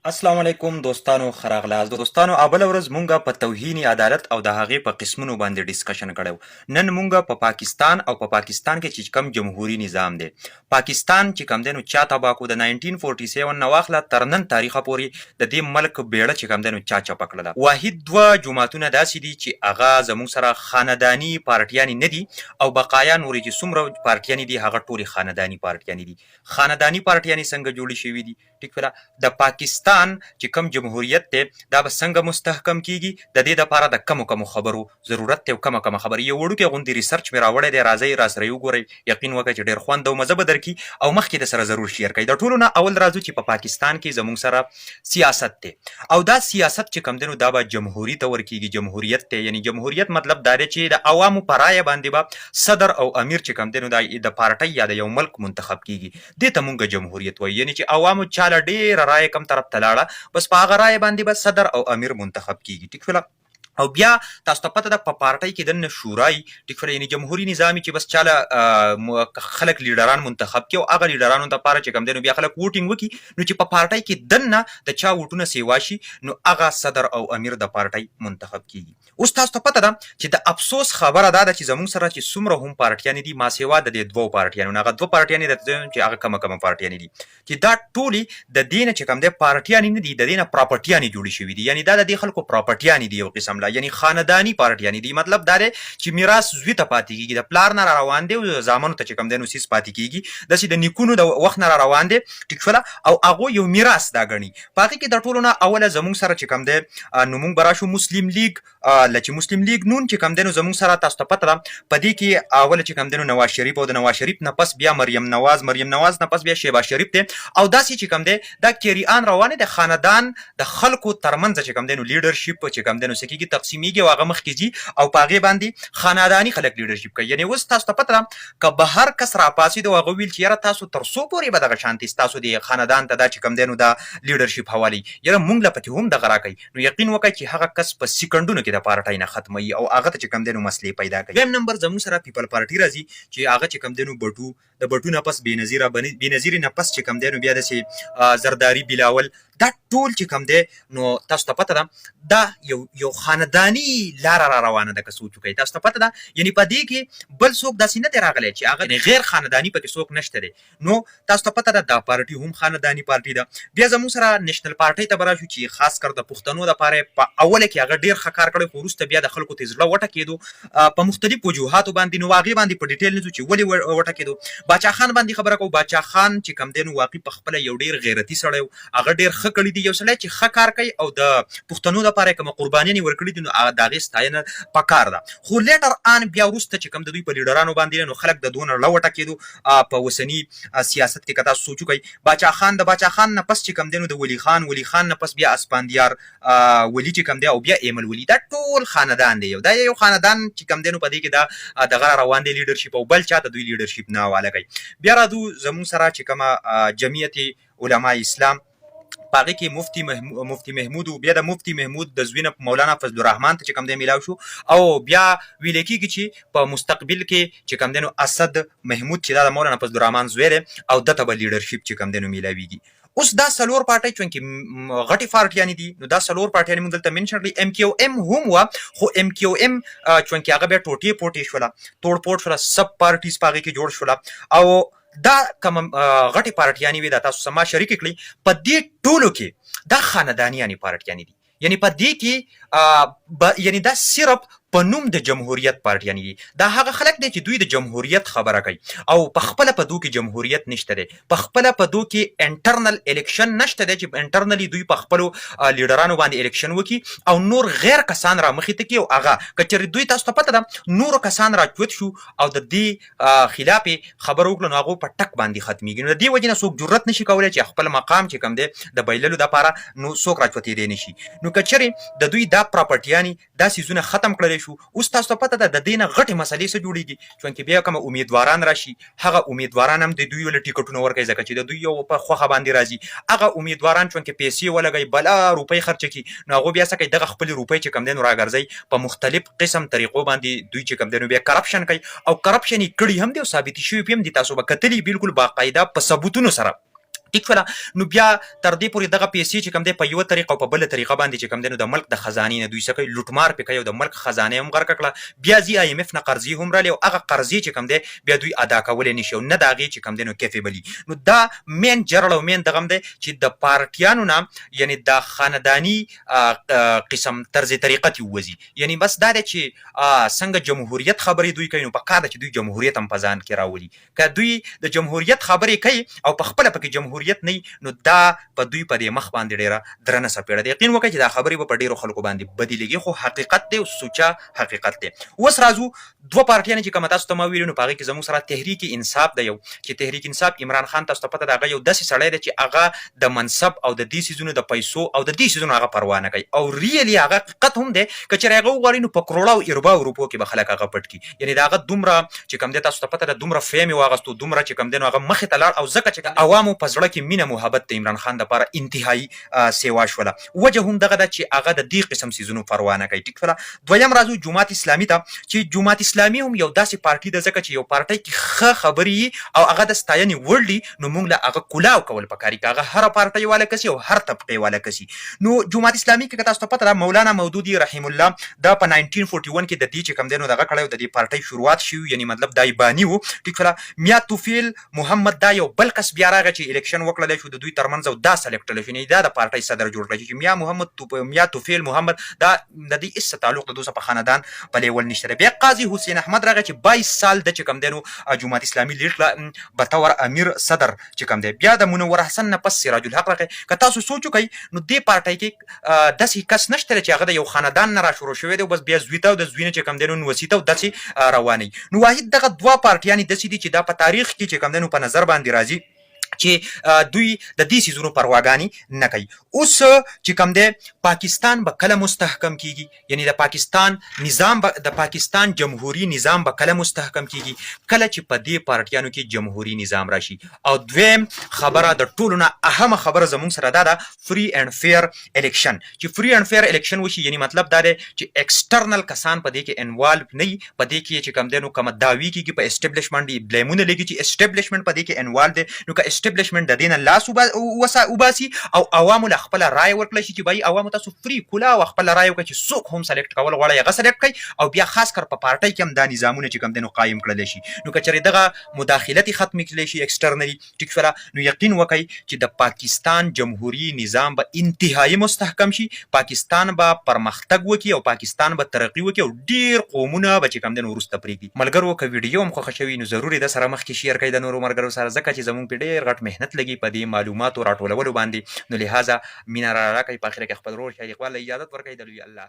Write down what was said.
السلام علیکم دوستانو خراغلاست دوستانو اول ورځ مونږه په توهین عدالت او د هغې په قسمونو باندې ډیسکشن کړو نن مونږه په پاکستان او په پاکستان کې چې کم جمهوریت نظام دی پاکستان چې کم دی نو چا تباه کو د 1947 نه واخله تر نن تاریخه پورې د دې ملک بیړه چې کم دی نو چا چپه کړله واحد دوه جماعتونه داسې دي چې هغه زموږ سره خانداني پارټیانې نه دي او بقایا نورې چې څومره پارټیانې دي هغه ټولې خانداني پارټیانې دي خانداني پارټیانې څنګه جوړې شوي دي ټیک ده د پاکستان چې کم جمهوریت دی دا به څنګه مستحکم کیږي د دې دپاره د کمو خبرو ضرورت دی او کمه خبرې یو وړوکی غوندې ریسرچ مې راوړی دی راځئ راسره یې وګورئ یقین وکړئ چې ډېر خوند او مزه به درکړي او مخکې د سره ضرور شیر کړئ د ټولو نه اول راځو چې په پاکستان کې زموږ سره سیاست دی او دا سیاست چې کم دی نو دا به جمهوري ته ورکیږي جمهوریت دی یعنی جمهوریت مطلب دا دی چې د عوامو په رایه باندې به صدر او امیر چې کم دی نو د پارټۍ یا د یو ملک منتخب کیږي دې ته مونږ جمهوریت وایو یعنی چې عوامو چاله ډېره رایه کم طرف ته لاړه بس په هغه رایه باندې به صدر او امیر منتخب کیږي ټیک شوله او بیا تاسو ته پته ده په پارټۍ کې دننه شورای ټیک شوله یعنی جمهوري نظامي چې بس چاله خلک لیډران منتخب کړي او هغه لیډرانو دپاره چې کوم دی نو بیا خلک ووټینګ وکړي نو چې په پارټۍ کې دننه د چا ووټونه سیوا شي نو هغه صدر او امیر د پارټۍ منتخب کیږي اوس تاسو ته پته ده چې د افسوس خبره دا ده چې زموږ سره چې څومره هم پارټیانې دي ما سیوا د دې دوو پارټیانو نه هغه دوه پارټیانې ده چې هغه کمه پارټیانې دي چې دا ټولې د دې نه چې کوم دی پارټیانې نه دي د دې نه پراپرټیانې جوړې شوي دي یعنی دا د دې خلکو پراپرټیانې دي یو قسم لا یعنی خانداني پارټیانې دي مطلب دا دی چې میراث زوی ته پاتې کیږي د پلار نه را روان دی او زامنو ته چې کوم دی نو سیس پاتې کیږي داسې د نیکونو د وخت نه را روان دی ټیک شوله او هغوی یو میراث دا ګڼي په هغې کې د ټولو نه اوله زموږ سره چې کوم دی نو موږ به راشو مسلم لیگ چې مسلم لیگ نون چې کوم دی نو زموږ سره تاسو ته پته ده په دې کې اوله چې کوم دی نو نواز شریف او د نواز شریف نه پس بیا مریم نواز نه پس بیا شهباز شریف دی او داسې چې کوم دی دا کیریان روانې د خاندان د خلکو ترمنځ چې کوم دی نو لیډرشپ چې کوم دی نو څه کېږي تقسیمیږي او هغه مخکې ځي او په هغې باندې خانداني خلک لیډرشپ کوي یعنې اوس تاسو ته پته ده که به هر کس راپاڅېد او هغه ویل چې یاره تاسو تر څو پورې به دغه شانتې ستاسو د خاندان ته دا چې کوم دی نو دا لیډرشپ حوالوي یاره مونږ له پتې هم دغه راکوي نو یقین وکړئ چې هغه کس په سیکنډونو کې د پارټۍ نه ختموي او هغه ته چې کوم دی نو مسلې پیدا کوي دویم نمبر زموږ سره پیپل پارټي راځي چې هغه چې کوم دی نو بټو نه پس بېنظیرې نه پس چې کوم دی نو بیا داسې زرداري بلاول دا ټول چې کوم دی نو تاسو ته پته ده دا یو خانداني لاره را روانه ده که سوچ وکړئ تاسو ته پته ده یعنې په دې کې بل څوک داسې نه دی راغلی چې هغه غیر خانداني پکې څوک نشته دی نو تاسو ته پته ده دا پارټي هم خانداني پارټي ده بیا زموږ سره نیشنل پارټۍ ته به راشو چې خاص کر د پښتنو دپاره په اوله کې هغه ډېر ښه کار کړی خو وروسته بیا د خلکو ته زړه وټکېدو په مختلفو وجوهاتو باندې نو هغې باندې په ډیټیل نه ځو چې ولې وټکېدو باچا خان باندې خبره کوو باچا خان چې کوم دی نو واقعي په خپله یو ډېر غیرتي سړی و هغه ډېر ښه کړي دي یو سړی چې ښه کار کوي او د پښتنو دپاره یې کومه قربانیانې ورکړي دي نو د هغې ستاینه پکار ده خو لیټر آن بیا وروسته چې کوم د دوی په لیډرانو باندې نو خلک د دونه زړه وټکېدو په اوسني سیاست کې که تاسو سوچ وکړئ د باچا خان نه پس چې کوم دی نو د ولی خان نه پس بیا اسپاندیار ولی چې کوم دی او بیا ایمل ولی دا ټول خاندان دی دا یو خاندان چې کوم دی نو په دې کې دا دغه روان دی لیډرشپ او بل چا ته دوی لیډرشپ نه حواله کوي بیا راځو زموږ سره چې کومه جمعیت علماء اسلام په هغې کې مفتي محمود و بیا د مفتي محمود د زوی نه مولانا فضل الرحمن ته چې کوم دی میلاو شو او بیا ویلی کېږي چې په مستقبل کې چې کوم دی نو اسد محمود چې دا د مولانا فضل الرحمن زوی دی او ده ته به لیډرشپ چې کوم دی نو میلاویږي اوس دا څلور پارټۍ چونکې غټې پارټیانې دي نو دا څلور پارټیانې موږ دلته منشن کړي ام کیو ام هم وه خو ام کیو ام چونکې هغه بیا ټوټې پوټې شوله توړ پوټ شوله سب پارټیز په هغې کې جوړ شوله او دا کوم غټې پارټیانې وي دا تاسو سما شریکې کړي په دې ټولو کې دا خاندانیانې پارټیانې دي یعنی په دې کې یعنی دا صرف په نوم د جمهوریت پارټیانې دي دا هغه خلک دی چې دوی د جمهوریت خبره کوي او په خپله په دو کې جمهوریت نشته دی په خپله په دو کې انټرنل الیکشن نشته دی چې انټرنلی دوی په خپلو لیډرانو باندې الیکشن وکړي او نور غیر کسان را مخې ته کړي او هغه که چېرې دوی تاسو ته پته ده نورو کسان را چوت شو او د دې خلاف یې خبره وکړو نو هغو په ټک باندې ختمېږي نو د دې وجې نه څوک جرت نشي کولی چې خپل مقام چې کوم دی د بایللو دپاره نو څوک را چوتېدی نه شي نو که چېرې د دوی دا پراپرټیانې دا څیزونه ختم کړلی شو اوس تاسو ته پته ده د دې نه غټې مسلې څه جوړېږي چونکې بیا کومه امیدواران راشي هغه امیدواران هم د دوی له ټیکټونه ورکوي ځکه چې د دوی یو په خوښه باندې راځي هغه امیدواران چونکې پیسې ولګوي بلا روپۍ خرچه کړي نو هغوی بیا څه کوي دغه خپلې روپۍ چې کوم دی نو راګرځوي په مختلف قسم طریقو باندې دوی چې کوم دی نو بیا کرپشن کوي او کرپشن یې کړي هم دی او ثابتې شوي هم دي تاسو به کتلي بلکل باقاعده په ثبوتونو سره ټیک شوله. نو بیا تر دې پورې دغه پیسې چې کوم دی په یوه طریقه او په بله طریقه باندې چې کوم دی نو د ملک د خزانې نه دوی څه کوي لوټمار پرې کوي او د ملک خزانه هم غرقه کړه. بیا ځي IMF نه قرضې هم رالې او هغه قرضې چې کوم دی بیا دوی ادا کولی نه شي او نه د هغې چې کوم دی نو کیفیبل. نو دا مین جرړ او مین دغه هم دی چې د پارټیانو نه یعنې د خانداني قسم طرز طریقه ترې ووځي. یعنې بس دا دی چې څنګه جمهوریت خبرې دوی کوي نو په کار ده چې دوی جمهوریت هم په ځان کې راولي. که دوی د جمهوریت خبرې کوي او په خپله پکې جمهوریت نه نو دا په دوی په دې مخ باندې ډېره درنه څپېړه ده. یقین وکړئ چې دا خبرې به په ډېرو خلکو باندې بدې لګي خو حقیقت دی او سوچه حقیقت دی. اوس راځو دوه پارټیانې چې کومه تاسو ته ما ویلي نو په هغې کې زموږ سره تحریک انصاف دی یو چې تحریک انصاف عمران خان تاسو ته پته ده هغه یو داسې سړی دی چې هغه د منصب او د دې څیزونو د پیسو او د دې څیزونو هغه پروا نه کوي او ریلي هغه حقیقت هم دی که چېرې هغه وغواړي نو په کروړه او ارباو روپو کې به خلک هغه پټ کړي. یعنې د هغه دومره چې کوم دی تاسو ته پته ده دومره فیم یې واغستو دومره چې کوم دی نو هغه مخې ته لاړ او ځکه چې عوامو په زړه کې مینه محبت د عمران خان دپاره انتهایی سیوا شوله. وجه هم دغه ده چې هغه د دې قسم څیزونو پروا نه کوي. ټیک شوله. دویم راځو جماعت اسلامي ته چې جماعت اسلامي هم یو داسې پارټي ده ځکه چې یو پارټۍ کې ښه خبرې او هغه د ستاینې وړ دي نو موږ له هغه کلاو کول پکار دي که هغه هره پارټۍ والا کسي او هر طبقې والا کسي. نو جماعت اسلامي کې که تاسو ته پته ده مولانا مودودي رحیم الله دا په 1941 کې د دې چې کوم دی نو دغه کړی د دې پارټۍ شروعات شوي یعنې مطلب دا یې باني و. ټیک شوله. میا توفیل محمد دا یو بل کس بیا راغی چې الیکشن وکړلی شو د دوی ترمنځ او دا سلیکټلی شو یعنې دا د پارټۍ صدر جوړ کړی چې میا توفیل محمد دا د دې هېڅ تعلق د دوی سره په خاندان په لیول نشته دی. بیا قاضي حسین احمد راغی چې 22 سال د چې کوم دی نو جماعت اسلامي لیډ کړه بطور امیر صدر چې کوم دی. بیا د منور حسن نه پس سراج الحق راغی. که تاسو سوچ وکئ نو دې پارټۍ کې داسې کس نشته چې هغه د یو خاندان نه را شروع شوی دی او بس بیا زوی ته او د زوی نه چې کوم دی نو نوسي ته داسې روانوي. نو واحد دغه دوه پارټیانې داسې دي چې دا په تاریخ کې چې کوم دی نو په نظر باندې راځي چې دوی د دې څیزونو پرواګانې نه کوي. اوس چې کوم دی پاکستان به کله مستحکم کیږي یعنی د پاکستان نظام د پاکستان جمهوری نظام به کله مستحکم کیږي کله چې په دې پارټیانو کې جمهوری نظام راشي. او دویم خبره د ټولو نه اهمه خبره زموږ سره دا ده فری اینډ فیر الیکشن چې فری اینډ فیر الیکشن وشي یعنی مطلب دا دی چې ایکسټرنل کسان په دې کې انوالو نه وي په دې کې چې کوم دی نو کومه دعوی کیږي په اسټبلیشمنټ بلیمونه لګي چې اسټبلیشمنټ په دې کې انوالو دی نو که اسټبلیشمنټ د دې نه لاس وباسي او عوامو له خپله رایه ورکړلی شي چې بهي عوامو تاسو فری کلا او خپله رایه وکړئ چې څوک هم سلیکټ کول غواړئ هغه سلیکټ کړئ او بیا خاص کر په پارټۍ کې هم دا نظامونه چې کوم دی نو قایم کړلی شي. نو که چېرې دغه مداخلت یې ختمې کړلی شي ایکسټرنلي ټیک شوله نو یقین وکئ چې د پاکستان جمهوري نظام به انتهایي مستحکم شي پاکستان به پرمختګ وکړي او پاکستان به ترقي وکړي او ډېر قومونه به چې کوم دی نو وروسته پرېږدي. ملګرو که ویډیو هم خوښه شوي نو ضروري ده سره مخکې شیر کړئ د نورو ملګرو سره ځکه چې زموږ پې ډېر غټ محنت لګي په دې معلوماتو راټولولو باندې نو لهذا مینه را راکړئ په اخره کې خپل ورور شاهد اقبال له اجازت ورکړئ د لوی الله